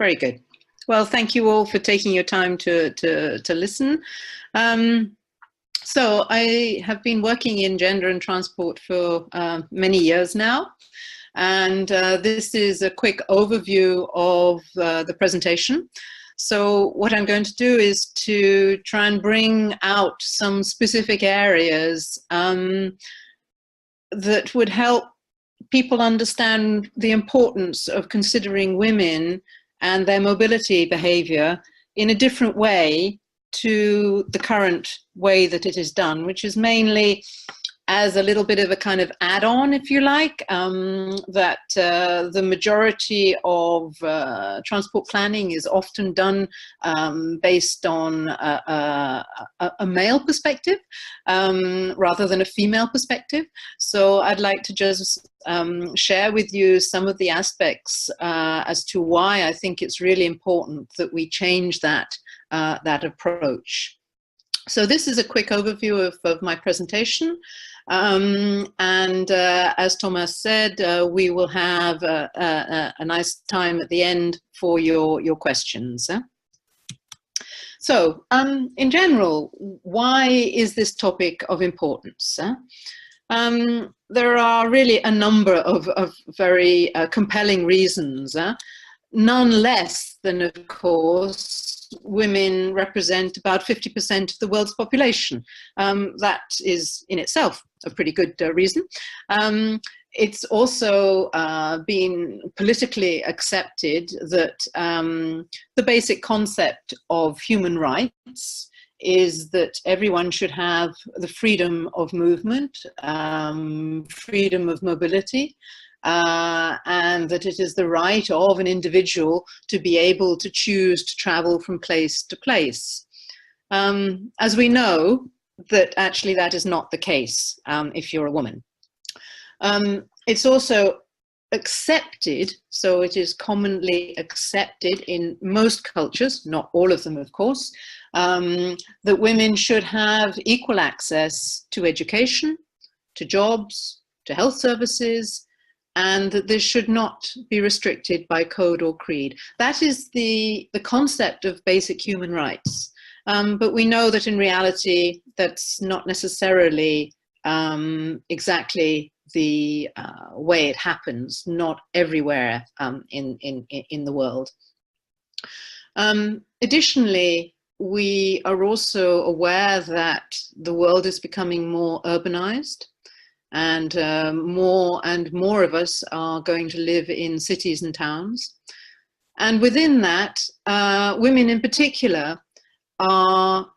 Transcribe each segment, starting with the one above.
Very good. Well, thank you all for taking your time to listen. So I have been working in gender and transport for many years now. And this is a quick overview of the presentation. So what I'm going to do is to try and bring out some specific areas that would help people understand the importance of considering women and their mobility behavior in a different way to the current way that it is done, which is mainly as a little bit of a kind of add-on, if you like, that the majority of transport planning is often done based on a male perspective rather than a female perspective. So I'd like to just share with you some of the aspects as to why I think it's really important that we change that approach. So this is a quick overview of my presentation. As Thomas said, we will have a nice time at the end for your questions. So, in general, why is this topic of importance? There are really a number of very compelling reasons, none less than, of course, women represent about 50% of the world's population. That is in itself a pretty good reason. It's also been politically accepted that the basic concept of human rights is that everyone should have the freedom of movement, freedom of mobility, and that it is the right of an individual to be able to choose to travel from place to place. As we know, that actually that is not the case if you're a woman. It's also accepted, so it is commonly accepted in most cultures, not all of them of course, that women should have equal access to education, to jobs, to health services, and that this should not be restricted by code or creed. That is the concept of basic human rights. But we know that in reality, that's not necessarily exactly the way it happens, not everywhere in the world. Additionally, we are also aware that the world is becoming more urbanized, and more of us are going to live in cities and towns. And within that, women in particular are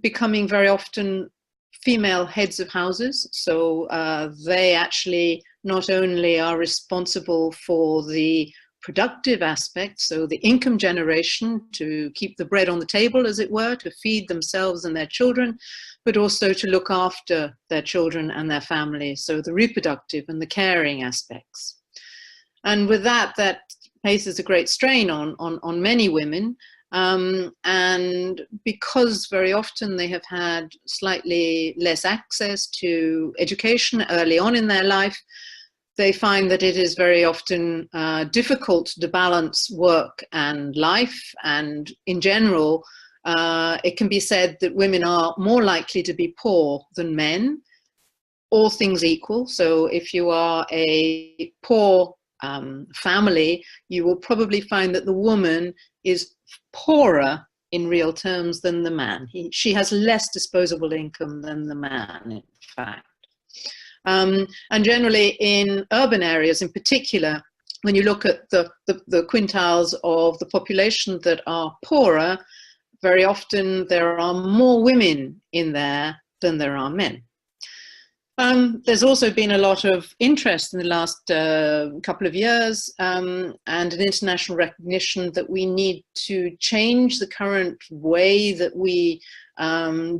becoming very often female heads of houses. So they actually not only are responsible for the productive aspect, so the income generation to keep the bread on the table, as it were, to feed themselves and their children, but also to look after their children and their families, so the reproductive and the caring aspects. And with that, that places a great strain on many women, and because very often they have had slightly less access to education early on in their life, they find that it is very often difficult to balance work and life, and in general, it can be said that women are more likely to be poor than men, all things equal. So if you are a poor family, you will probably find that the woman is poorer in real terms than the man. She has less disposable income than the man, in fact. And generally in urban areas in particular, when you look at the quintiles of the population that are poorer, very often there are more women in there than there are men. There's also been a lot of interest in the last couple of years and an international recognition that we need to change the current way that we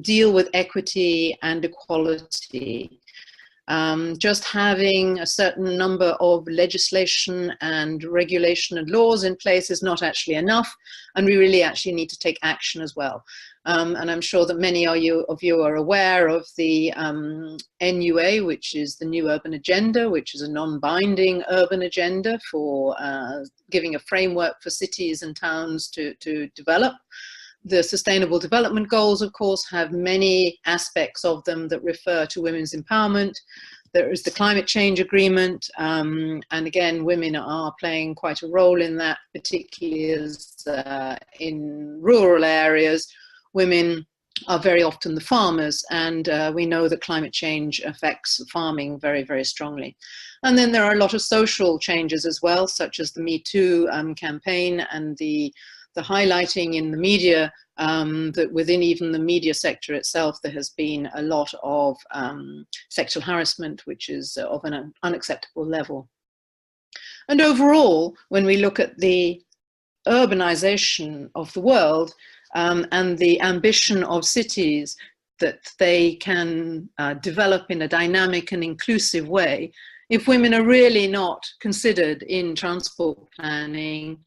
deal with equity and equality. Just having a certain number of legislation and regulation and laws in place is not actually enough, and we really actually need to take action as well. And I'm sure that many of you are aware of the NUA, which is the New Urban Agenda, which is a non-binding urban agenda for giving a framework for cities and towns to develop. The Sustainable Development Goals, of course, have many aspects of them that refer to women's empowerment. There is the Climate Change Agreement, and again, women are playing quite a role in that, particularly as in rural areas, women are very often the farmers, and we know that climate change affects farming very, very strongly. And then there are a lot of social changes as well, such as the Me Too campaign and the highlighting in the media that within even the media sector itself, there has been a lot of sexual harassment, which is of an unacceptable level. And overall, when we look at the urbanization of the world and the ambition of cities that they can develop in a dynamic and inclusive way, if women are really not considered in transport planning,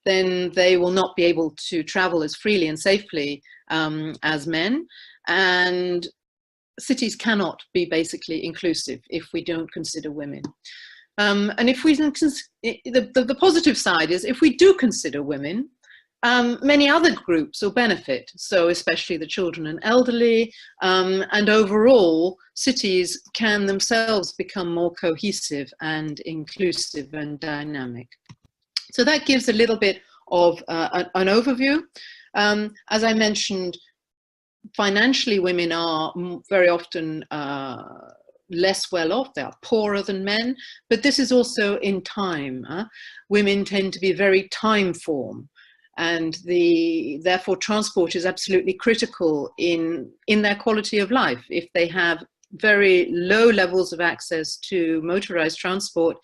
then they will not be able to travel as freely and safely as men. And cities cannot be basically inclusive if we don't consider women. And if we, the positive side is if we do consider women, many other groups will benefit. So especially the children and elderly, and overall cities can themselves become more cohesive and inclusive and dynamic. So that gives a little bit of an overview. As I mentioned, financially women are very often less well off, they are poorer than men, but this is also in time. Women tend to be very time form, and therefore transport is absolutely critical in their quality of life. If they have very low levels of access to motorized transport,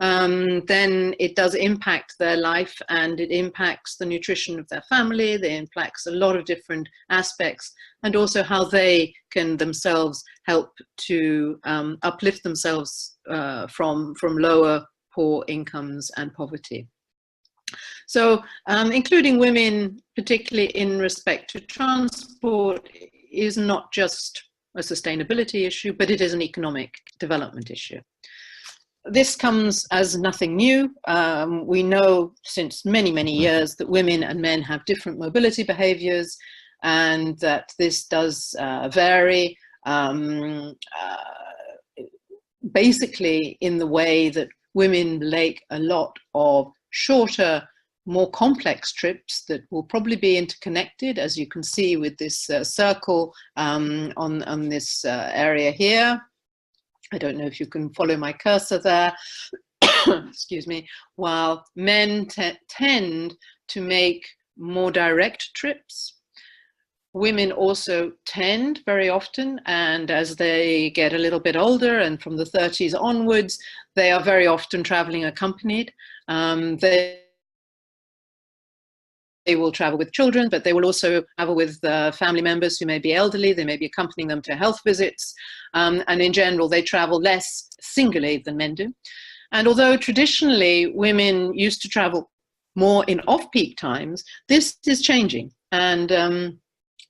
then it does impact their life, and it impacts the nutrition of their family, it impacts a lot of different aspects, and also how they can themselves help to uplift themselves from lower poor incomes and poverty. So including women, particularly in respect to transport, is not just a sustainability issue, but it is an economic development issue. This comes as nothing new. We know since many, many years that women and men have different mobility behaviors, and that this does vary basically in the way that women make a lot of shorter, more complex trips that will probably be interconnected, as you can see with this circle on this area here. I don't know if you can follow my cursor there. Excuse me. While men tend to make more direct trips, women also tend very often, and as they get a little bit older and from the 30s onwards, they are very often traveling accompanied. They will travel with children, but they will also travel with family members who may be elderly. They may be accompanying them to health visits. And in general, they travel less singly than men do. And although traditionally women used to travel more in off-peak times, this is changing. And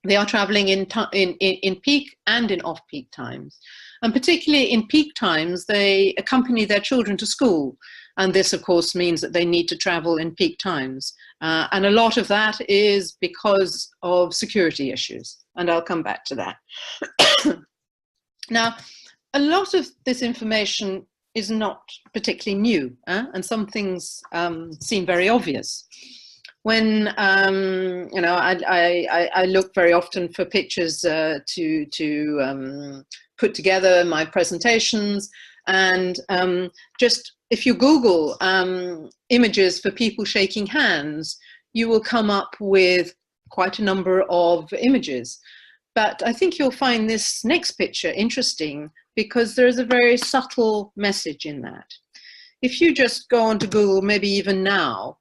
they are traveling in peak and in off-peak times. And particularly in peak times, they accompany their children to school. And this, of course, means that they need to travel in peak times. And a lot of that is because of security issues. And I'll come back to that. Now, a lot of this information is not particularly new, and some things seem very obvious. When you know, I look very often for pictures to put together my presentations, and just if you Google images for people shaking hands, you will come up with quite a number of images. But I think you'll find this next picture interesting because there is a very subtle message in that. If you just go onto Google, maybe even now,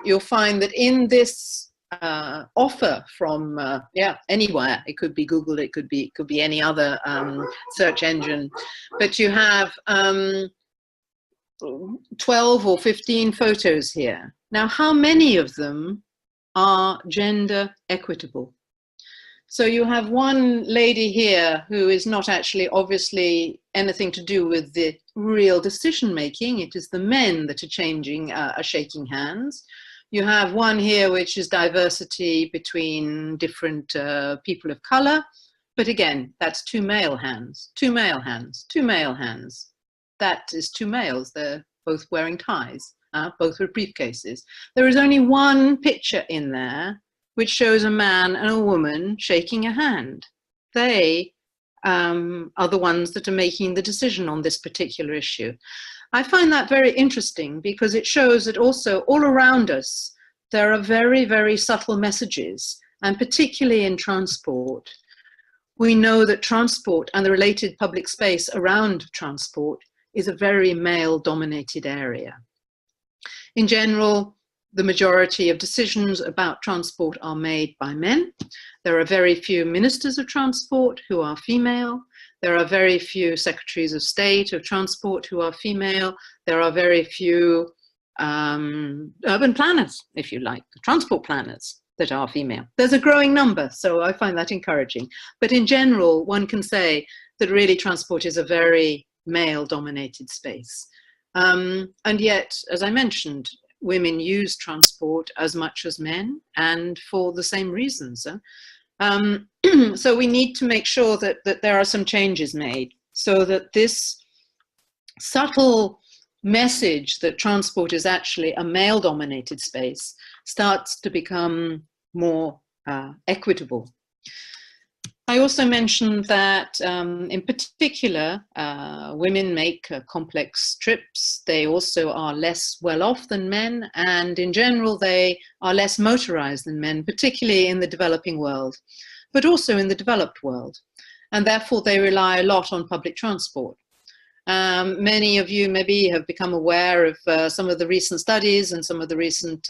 you'll find that in this offer from anywhere. It could be Google, it could be any other search engine, but you have 12 or 15 photos here. Now, how many of them are gender equitable? So you have one lady here who is not actually obviously anything to do with the real decision making. It is the men that are shaking hands. You have one here which is diversity between different people of color. But again, that's two male hands, two male hands, two male hands. That is two males. They're both wearing ties, both with briefcases. There is only one picture in there which shows a man and a woman shaking a hand. They are the ones that are making the decision on this particular issue. I find that very interesting because it shows that also all around us, there are very, very subtle messages, and particularly in transport. We know that transport and the related public space around transport is a very male-dominated area. In general, the majority of decisions about transport are made by men. There are very few ministers of transport who are female. There are very few secretaries of state of transport who are female. There are very few urban planners, if you like, transport planners that are female. There's a growing number, so I find that encouraging. But in general, one can say that really transport is a very male-dominated space. And yet, as I mentioned, women use transport as much as men, and for the same reasons. So we need to make sure that there are some changes made so that this subtle message that transport is actually a male-dominated space starts to become more equitable. I also mentioned that in particular, women make complex trips. They also are less well off than men, and in general, they are less motorized than men, particularly in the developing world, but also in the developed world. And therefore, they rely a lot on public transport. Many of you maybe have become aware of some of the recent studies and some of the recent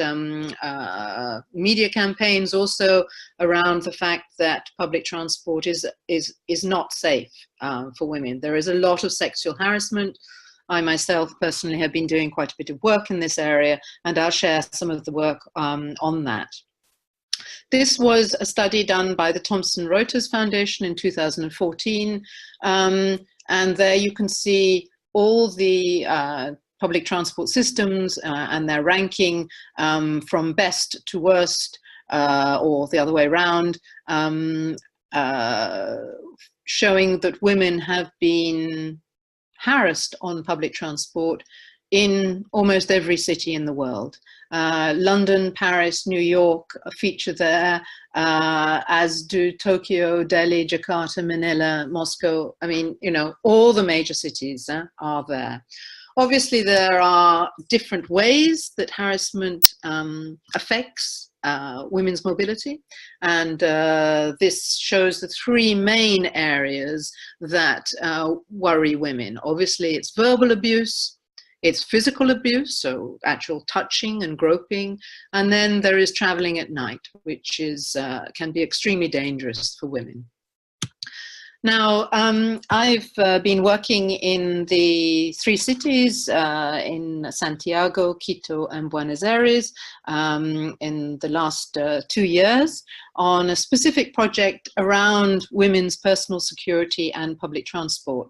media campaigns also around the fact that public transport is not safe for women. There is a lot of sexual harassment. I myself personally have been doing quite a bit of work in this area, and I'll share some of the work on that. This was a study done by the Thomson Reuters Foundation in 2014. And there you can see all the public transport systems and their ranking from best to worst, or the other way around, showing that women have been harassed on public transport in almost every city in the world. London, Paris, New York feature there, as do Tokyo, Delhi, Jakarta, Manila, Moscow. I mean, you know, all the major cities are there. Obviously, there are different ways that harassment affects women's mobility. And this shows the three main areas that worry women. Obviously, it's verbal abuse. It's physical abuse, so actual touching and groping, and then there is traveling at night, which is can be extremely dangerous for women. Now, I've been working in the three cities, in Santiago, Quito, and Buenos Aires, in the last 2 years on a specific project around women's personal security and public transport.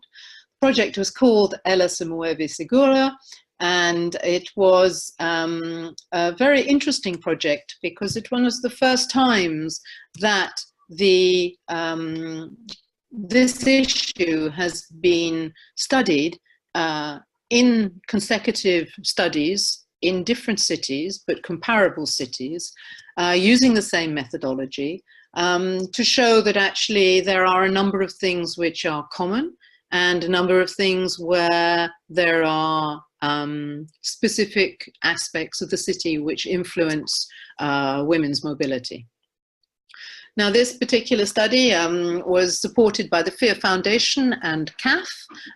Project was called Ellisonmobi Segura, and it was a very interesting project because it was the first times that the this issue has been studied in consecutive studies in different cities, but comparable cities, using the same methodology to show that actually there are a number of things which are common and a number of things where there are specific aspects of the city which influence women's mobility. Now, this particular study was supported by the FIA Foundation and CAF,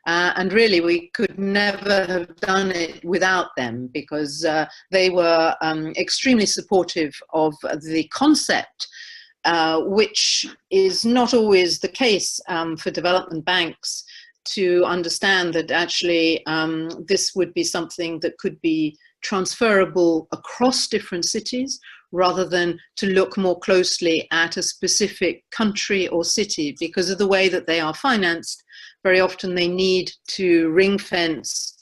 and really we could never have done it without them, because they were extremely supportive of the concept, which is not always the case for development banks, to understand that actually this would be something that could be transferable across different cities, rather than to look more closely at a specific country or city. Because of the way that they are financed, very often they need to ring fence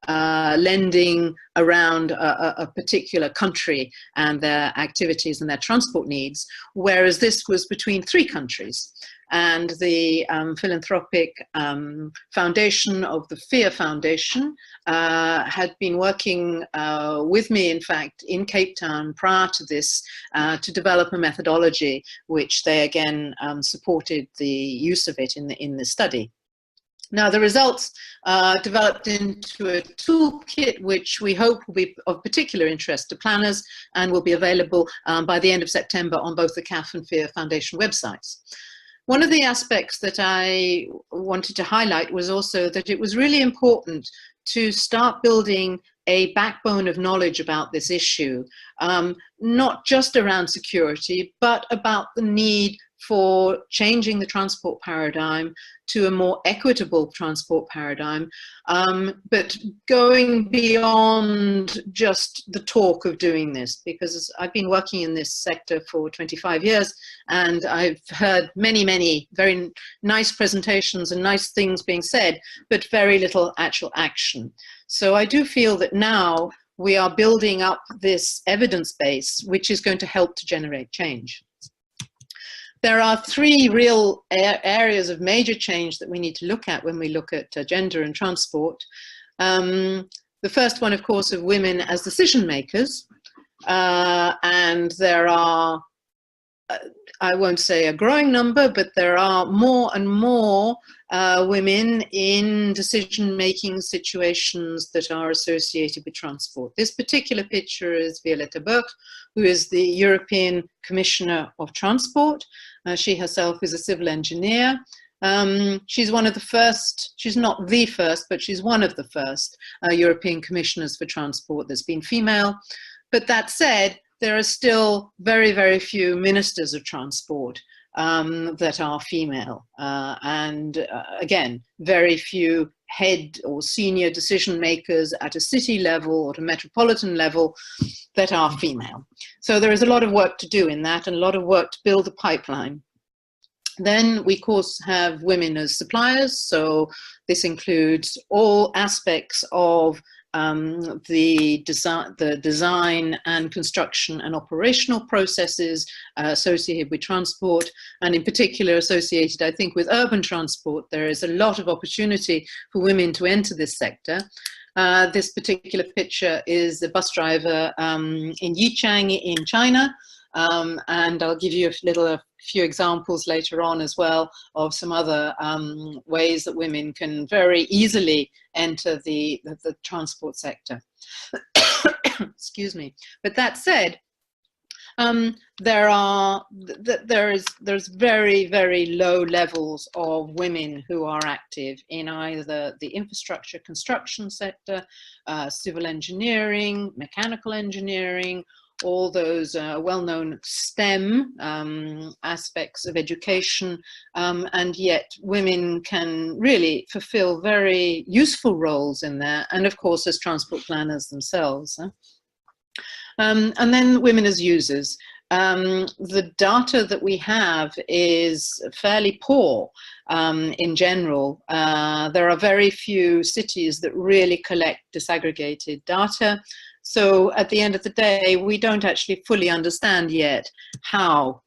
lending around a particular country and their activities and their transport needs, whereas this was between 3 countries. And the philanthropic foundation of the FIA Foundation had been working with me, in fact, in Cape Town prior to this, to develop a methodology which they again supported the use of it in the study. Now, the results developed into a toolkit which we hope will be of particular interest to planners and will be available by the end of September on both the CAF and FIA Foundation websites. One of the aspects that I wanted to highlight was also that it was really important to start building a backbone of knowledge about this issue, not just around security, but about the need for changing the transport paradigm to a more equitable transport paradigm, but going beyond just the talk of doing this, because I've been working in this sector for 25 years and I've heard many, many very nice presentations and nice things being said, but very little actual action. So I do feel that now we are building up this evidence base, which is going to help to generate change. There are 3 real areas of major change that we need to look at when we look at gender and transport. The first one, of course, of women as decision makers. And there are, I won't say a growing number, but there are more and more women in decision-making situations that are associated with transport. This particular picture is Violeta Burke, who is the European Commissioner of Transport. She herself is a civil engineer. She's one of the first, she's not the first, but she's one of the first European Commissioners for Transport that's been female. But that said, there are still very, very few ministers of transport that are female. And again, very few head or senior decision makers at a city level or at a metropolitan level that are female. So there is a lot of work to do in that, and a lot of work to build a pipeline. Then we, of course, have women as suppliers. So this includes all aspects of the design and construction and operational processes associated with transport, and in particular associated, I think, with urban transport. There is a lot of opportunity for women to enter this sector. This particular picture is a bus driver in Yichang in China. And I'll give you a few examples later on as well of some other ways that women can very easily enter the transport sector. Excuse me. But that said, there's very, very low levels of women who are active in either the infrastructure construction sector, civil engineering, mechanical engineering, all those well-known STEM aspects of education, and yet women can really fulfill very useful roles in there, and of course as transport planners themselves. And then women as users. The data that we have is fairly poor in general. There are very few cities that really collect disaggregated data. So at the end of the day, we don't actually fully understand yet how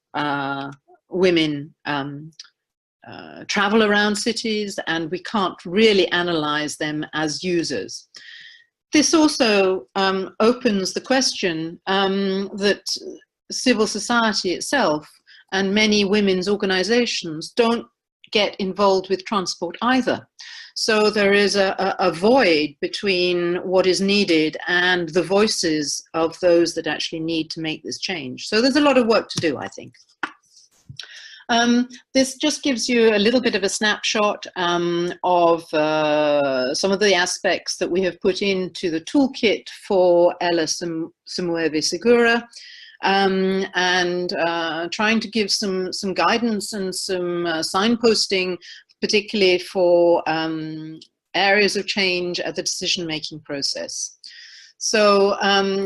women travel around cities, and we can't really analyze them as users. This also opens the question that civil society itself and many women's organizations don't get involved with transport either. So there is a void between what is needed and the voices of those that actually need to make this change. So there's a lot of work to do, I think. This just gives you a little bit of a snapshot of some of the aspects that we have put into the toolkit for Ellisonmobi Segura, and trying to give some guidance and some signposting, particularly for areas of change at the decision-making process. So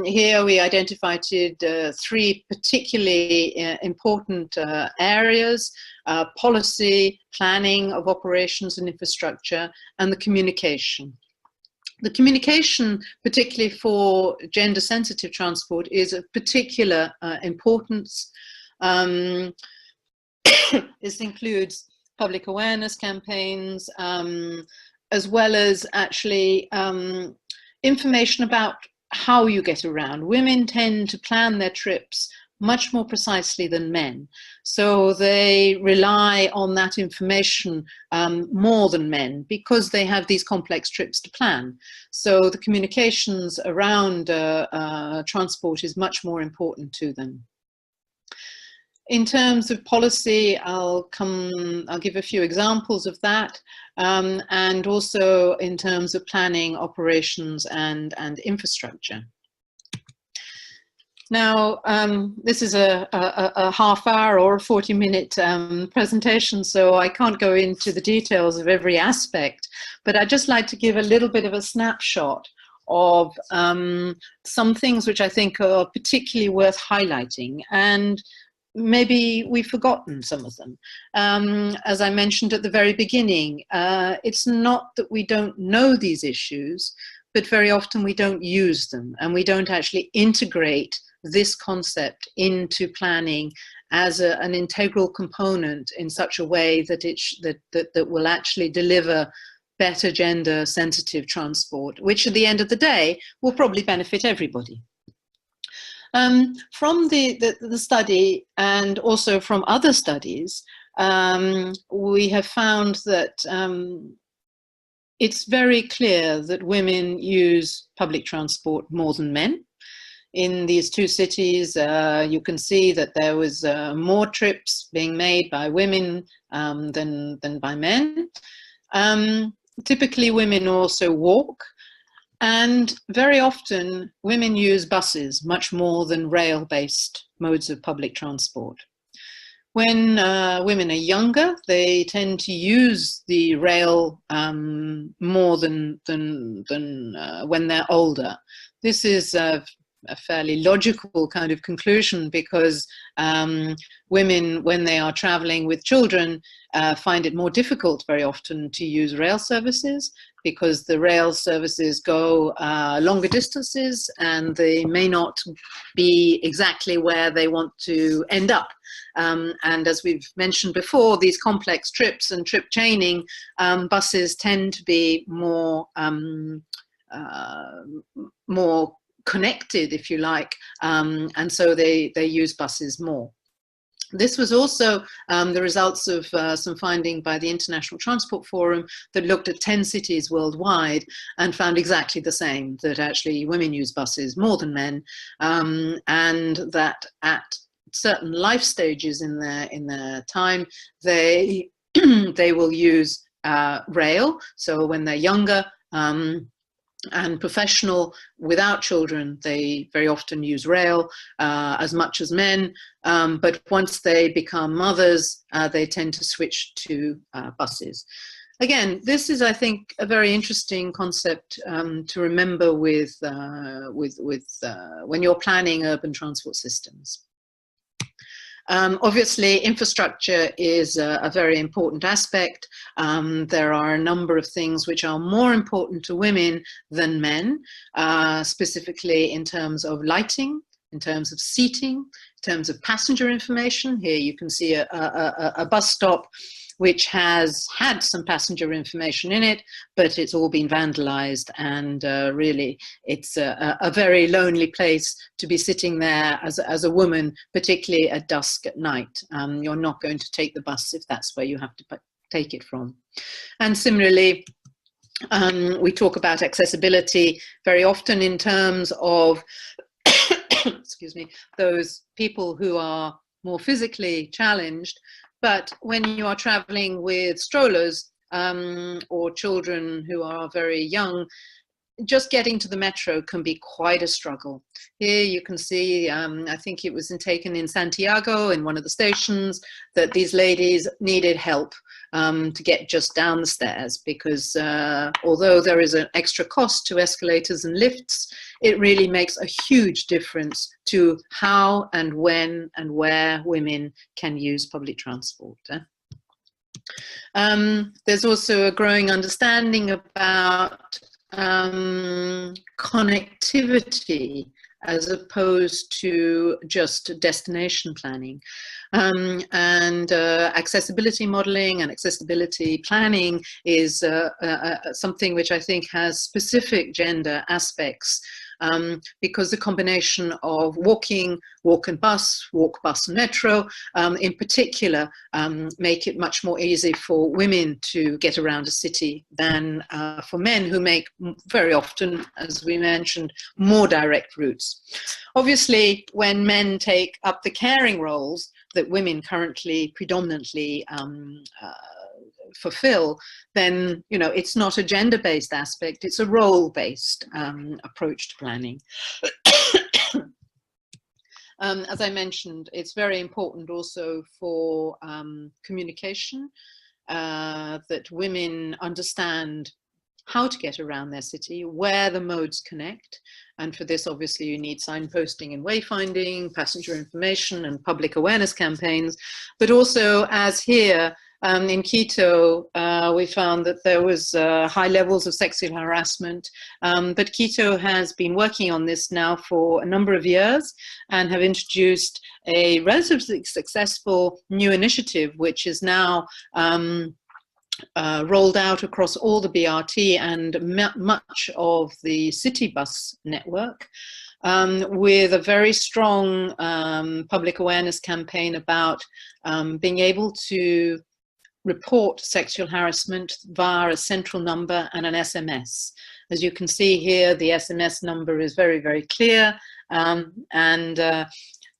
here we identified 3 particularly important areas: policy, planning of operations and infrastructure, and the communication. The communication, particularly for gender-sensitive transport, is of particular importance. This includes public awareness campaigns, as well as actually information about how you get around. Women tend to plan their trips much more precisely than men, so they rely on that information more than men, because they have these complex trips to plan. So the communications around transport is much more important to them. In terms of policy, I'll give a few examples of that, and also in terms of planning, operations, and infrastructure. Now, this is a half-hour or a 40-minute presentation, so I can't go into the details of every aspect, but I'd just like to give a little bit of a snapshot of some things which I think are particularly worth highlighting, and maybe we've forgotten some of them. As I mentioned at the very beginning, it's not that we don't know these issues, but very often we don't use them, and we don't actually integrate this concept into planning as an integral component in such a way that that will actually deliver better gender-sensitive transport, which at the end of the day will probably benefit everybody. From the study, and also from other studies, we have found that it's very clear that women use public transport more than men. In these 2 cities, you can see that there was more trips being made by women than by men. Typically, women also walk. And very often, women use buses much more than rail-based modes of public transport. When women are younger, they tend to use the rail more than when they're older. This is a fairly logical kind of conclusion, because women, when they are traveling with children, find it more difficult very often to use rail services, because the rail services go longer distances and they may not be exactly where they want to end up. And as we've mentioned before, these complex trips and trip chaining, buses tend to be more connected, if you like, and so they use buses more. This was also the results of some finding by the International Transport Forum that looked at 10 cities worldwide and found exactly the same, that actually women use buses more than men, and that at certain life stages in their time, they will use rail. So when they're younger, and professional without children, they very often use rail as much as men, but once they become mothers, they tend to switch to buses. Again, this is, I think, a very interesting concept to remember with when you're planning urban transport systems. Obviously, infrastructure is a very important aspect. There are a number of things which are more important to women than men, specifically in terms of lighting, in terms of seating, in terms of passenger information. Here you can see a bus stop which has had some passenger information in it, but it's all been vandalized, and really it's a very lonely place to be sitting there as a woman, particularly at dusk at night. You're not going to take the bus if that's where you have to take it from. And similarly, we talk about accessibility very often in terms of excuse me, those people who are more physically challenged, But when you are traveling with strollers or children who are very young, just getting to the metro can be quite a struggle. Here you can see, I think it was taken in Santiago in one of the stations, that these ladies needed help to get just down the stairs, because although there is an extra cost to escalators and lifts, it really makes a huge difference to how and when and where women can use public transport. There's also a growing understanding about connectivity as opposed to just destination planning, and accessibility modeling and accessibility planning is something which I think has specific gender aspects, because the combination of walk and bus, walk, bus and metro in particular make it much more easy for women to get around a city than for men, who make very often, as we mentioned, more direct routes. Obviously, when men take up the caring roles that women currently predominantly fulfill, then, you know, it's not a gender-based aspect, it's a role-based approach to planning. As I mentioned, it's very important also for communication, that women understand how to get around their city, where the modes connect. And for this, obviously, you need signposting and wayfinding, passenger information and public awareness campaigns. But also, as here in Quito, we found that there was high levels of sexual harassment. But Quito has been working on this now for a number of years and have introduced a relatively successful new initiative, which is now rolled out across all the BRT and much of the city bus network, with a very strong public awareness campaign about being able to report sexual harassment via a central number and an SMS. As you can see here, the SMS number is very, very clear, and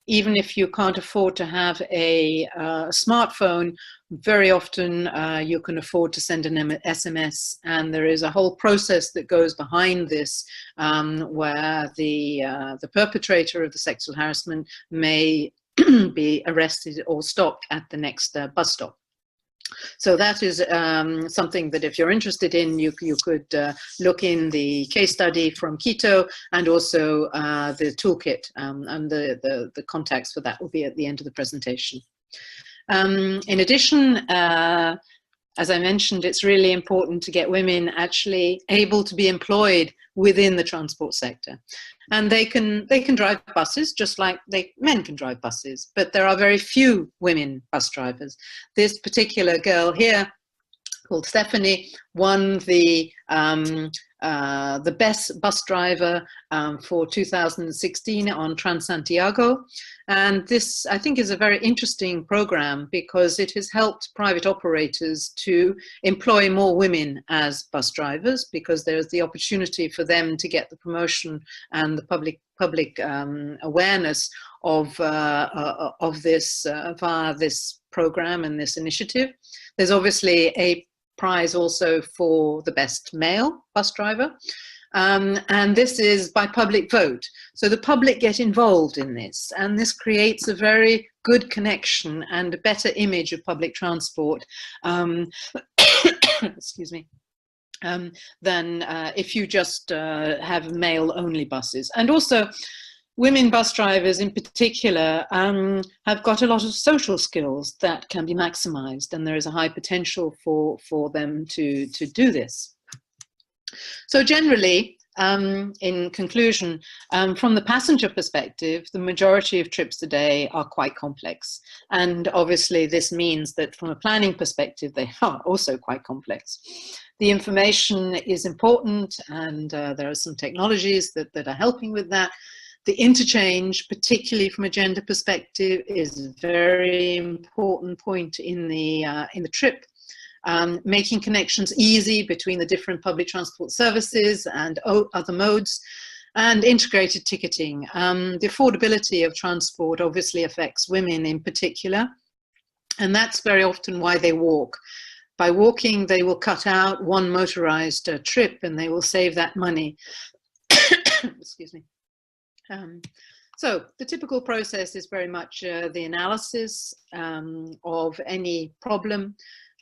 even if you can't afford to have a smartphone, very often you can afford to send an SMS, and there is a whole process that goes behind this, where the perpetrator of the sexual harassment may be arrested or stopped at the next bus stop. So that is something that, if you're interested in, you could look in the case study from Quito, and also the toolkit, and the contacts for that will be at the end of the presentation. In addition, as I mentioned, it's really important to get women actually able to be employed within the transport sector. And they can drive buses just like men can drive buses, but there are very few women bus drivers. This particular girl here, called Stephanie, won the best bus driver for 2016 on Transantiago. And this, I think, is a very interesting program, because it has helped private operators to employ more women as bus drivers, because there's the opportunity for them to get the promotion and the public awareness of this via this program and this initiative. There's obviously a prize also for the best male bus driver. And this is by public vote. So the public get involved in this, and this creates a very good connection and a better image of public transport, excuse me, than if you just have male-only buses. And also, women bus drivers in particular have got a lot of social skills that can be maximized, and there is a high potential for them to do this. So generally, in conclusion, from the passenger perspective, the majority of trips a day are quite complex. And obviously this means that from a planning perspective, they are also quite complex. The information is important, and there are some technologies that are helping with that. The interchange, particularly from a gender perspective, is a very important point in the trip. Making connections easy between the different public transport services and other modes, and integrated ticketing. The affordability of transport obviously affects women in particular. And that's very often why they walk. By walking, they will cut out one motorized trip and they will save that money. Excuse me. So the typical process is very much the analysis of any problem,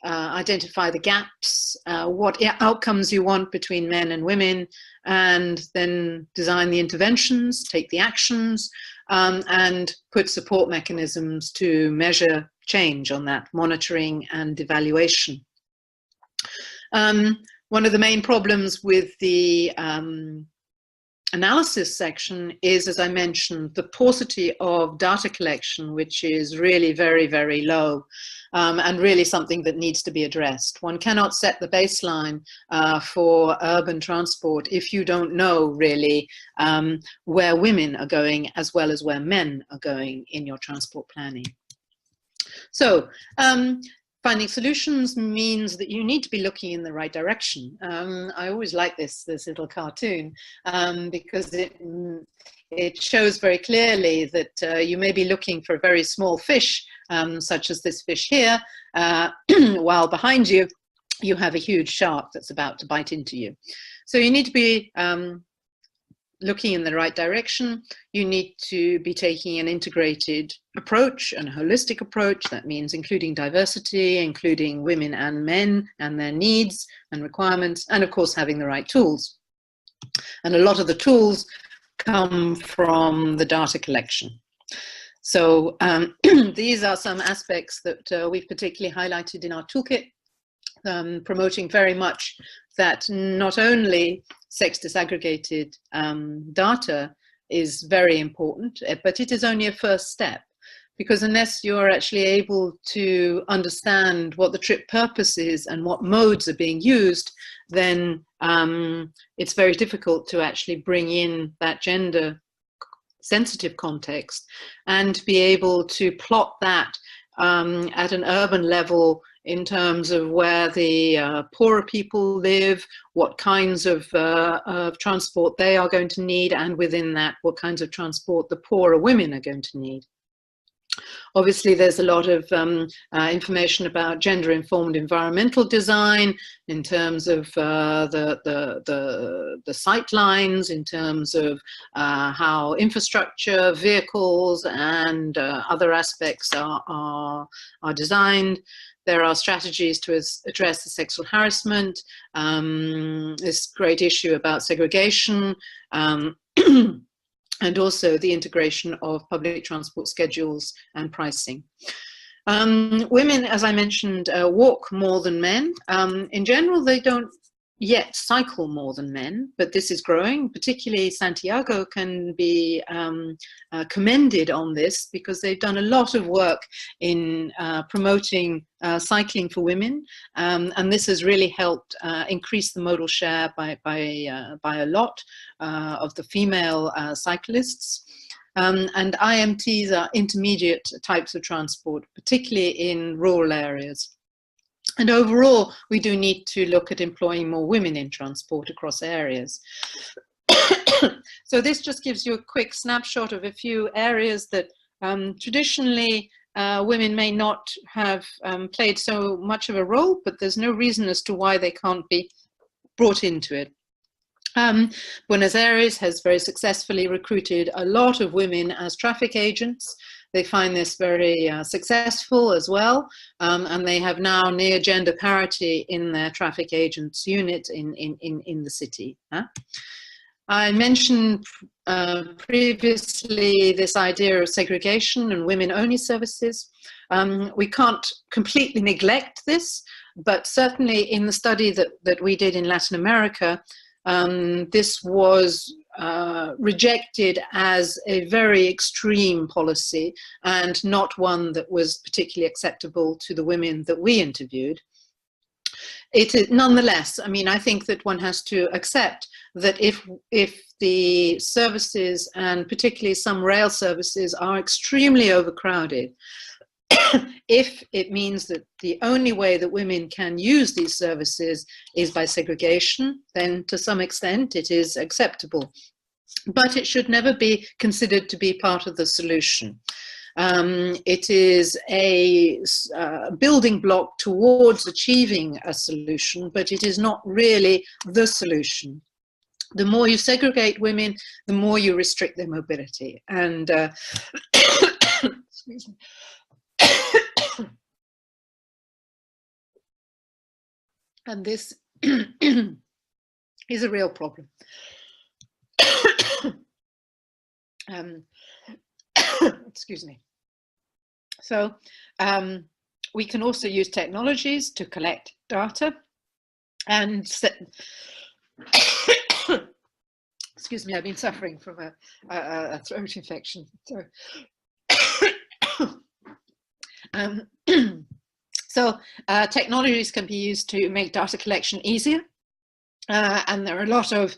identify the gaps, what outcomes you want between men and women, and then design the interventions, take the actions, and put support mechanisms to measure change on that, monitoring and evaluation. One of the main problems with the analysis section is, as I mentioned, the paucity of data collection, which is really very, very low, and really something that needs to be addressed. One cannot set the baseline for urban transport if you don't know really where women are going as well as where men are going in your transport planning. So, finding solutions means that you need to be looking in the right direction. I always like this little cartoon because it shows very clearly that you may be looking for a very small fish, such as this fish here, while behind you, you have a huge shark that's about to bite into you. So you need to be looking in the right direction. You need to be taking an integrated approach, and a holistic approach. That means including diversity, including women and men and their needs and requirements, and of course having the right tools. And a lot of the tools come from the data collection. So these are some aspects that we've particularly highlighted in our toolkit, promoting very much that not only sex disaggregated data is very important, but it is only a first step, because unless you're actually able to understand what the trip purpose is and what modes are being used, then it's very difficult to actually bring in that gender sensitive context and be able to plot that at an urban level in terms of where the poorer people live, what kinds of transport they are going to need, and within that, what kinds of transport the poorer women are going to need. Obviously, there's a lot of information about gender-informed environmental design in terms of the sight lines, in terms of how infrastructure, vehicles, and other aspects are designed. There are strategies to address the sexual harassment, this great issue about segregation, and also the integration of public transport schedules and pricing. Women, as I mentioned, walk more than men. In general, they don't yet cycle more than men, but this is growing. Particularly Santiago can be commended on this, because they've done a lot of work in promoting cycling for women, and this has really helped increase the modal share by a lot of the female cyclists. And IMTs are intermediate types of transport, particularly in rural areas. And overall, we do need to look at employing more women in transport across areas. So this just gives you a quick snapshot of a few areas that traditionally women may not have played so much of a role, but there's no reason as to why they can't be brought into it. Buenos Aires has very successfully recruited a lot of women as traffic agents. They find this very successful as well, and they have now near gender parity in their traffic agents unit in the city. I mentioned previously this idea of segregation and women-only services. We can't completely neglect this, but certainly in the study that we did in Latin America, this was rejected as a very extreme policy and not one that was particularly acceptable to the women that we interviewed. It is, nonetheless, I mean, I think that one has to accept that if the services, and particularly some rail services, are extremely overcrowded, if it means that the only way that women can use these services is by segregation, then to some extent it is acceptable. But it should never be considered to be part of the solution. It is a building block towards achieving a solution, but it is not really the solution. The more you segregate women, the more you restrict their mobility. And excuse me. And this is a real problem. Excuse me. So we can also use technologies to collect data and excuse me, I've been suffering from a throat infection. So technologies can be used to make data collection easier, and there are a lot of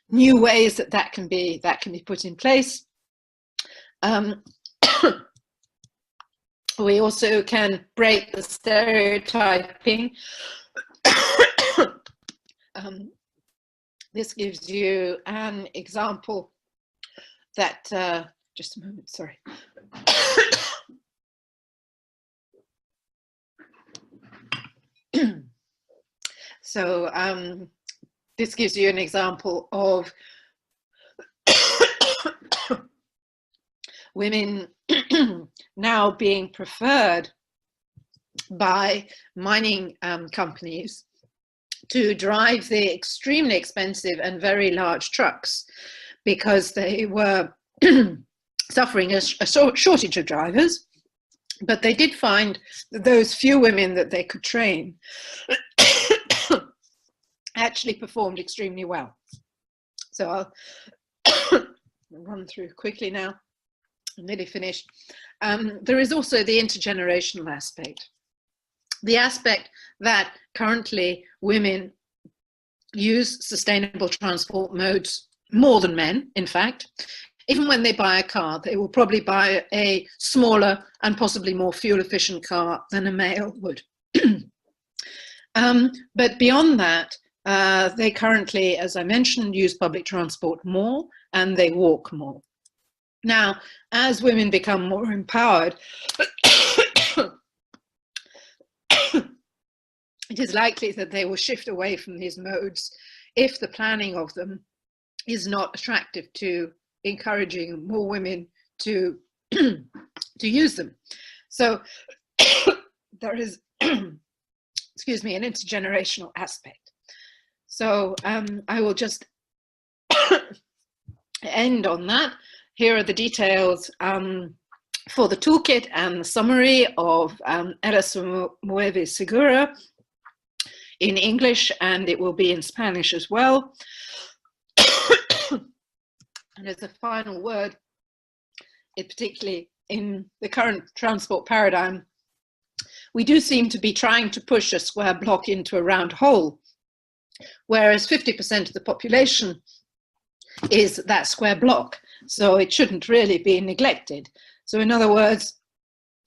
new ways that can be put in place. We also can break the stereotyping. This gives you an example that, just a moment, sorry. So this gives you an example of women now being preferred by mining companies to drive the extremely expensive and very large trucks, because they were suffering a shortage of drivers. But they did find that those few women that they could train actually performed extremely well. So I'll run through quickly now. I'm nearly finished. There is also the intergenerational aspect. The aspect that currently women use sustainable transport modes more than men, in fact. Even when they buy a car, they will probably buy a smaller and possibly more fuel efficient car than a male would. But beyond that, they currently, as I mentioned, use public transport more and they walk more. Now, as women become more empowered, it is likely that they will shift away from these modes if the planning of them is not attractive to encouraging more women to use them. So there is, excuse me, an intergenerational aspect. So I will just end on that. Here are the details for the toolkit and the summary of Ellisonmobi Segura in English, and it will be in Spanish as well. And as a final word, particularly in the current transport paradigm, we do seem to be trying to push a square block into a round hole, whereas 50% of the population is that square block. So it shouldn't really be neglected. So in other words,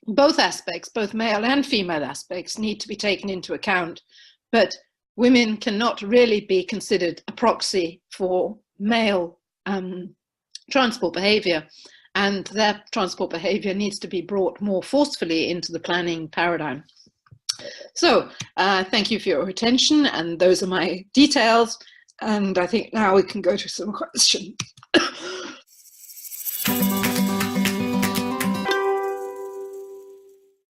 both aspects, both male and female aspects, need to be taken into account, but women cannot really be considered a proxy for male transport behavior, and their transport behavior needs to be brought more forcefully into the planning paradigm. So thank you for your attention, and those are my details, and I think now we can go to some questions.